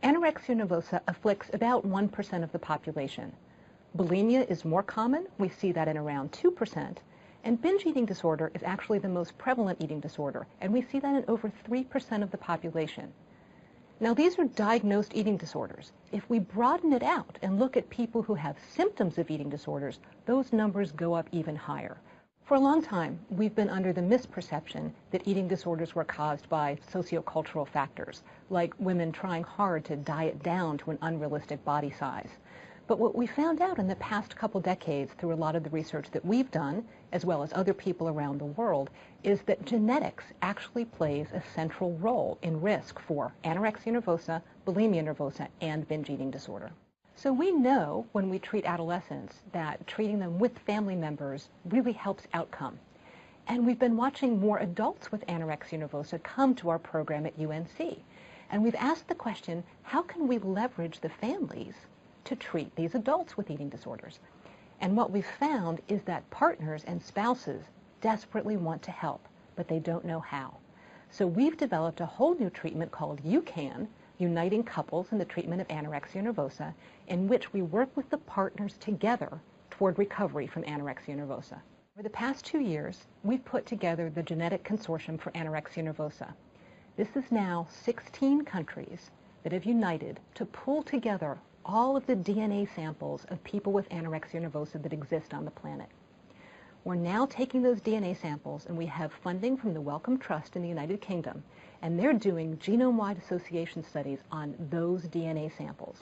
Anorexia nervosa afflicts about 1% of the population. Bulimia is more common. We see that in around 2%. And binge eating disorder is actually the most prevalent eating disorder, and we see that in over 3% of the population. Now, these are diagnosed eating disorders. If we broaden it out and look at people who have symptoms of eating disorders, those numbers go up even higher. For a long time, we've been under the misperception that eating disorders were caused by sociocultural factors, like women trying hard to diet down to an unrealistic body size. But what we found out in the past couple decades through a lot of the research that we've done, as well as other people around the world, is that genetics actually plays a central role in risk for anorexia nervosa, bulimia nervosa, and binge eating disorder. So we know when we treat adolescents that treating them with family members really helps outcome. And we've been watching more adults with anorexia nervosa come to our program at UNC. And we've asked the question, how can we leverage the families to treat these adults with eating disorders? And what we've found is that partners and spouses desperately want to help, but they don't know how. So we've developed a whole new treatment called UCAN, Uniting Couples in the Treatment of Anorexia Nervosa, in which we work with the partners together toward recovery from anorexia nervosa. Over the past 2 years, we've put together the Genetic Consortium for Anorexia Nervosa. This is now 16 countries that have united to pull together all of the DNA samples of people with anorexia nervosa that exist on the planet. We're now taking those DNA samples, and we have funding from the Wellcome Trust in the United Kingdom, and they're doing genome-wide association studies on those DNA samples.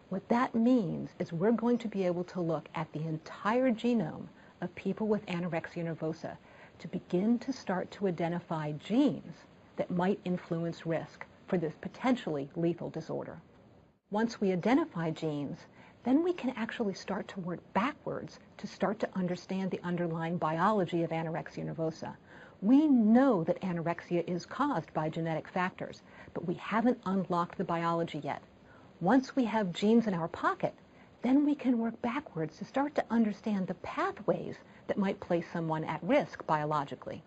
What that means is we're going to be able to look at the entire genome of people with anorexia nervosa to begin to start to identify genes that might influence risk for this potentially lethal disorder. Once we identify genes, then we can actually start to work backwards to start to understand the underlying biology of anorexia nervosa. We know that anorexia is caused by genetic factors, but we haven't unlocked the biology yet. Once we have genes in our pocket, then we can work backwards to start to understand the pathways that might place someone at risk biologically.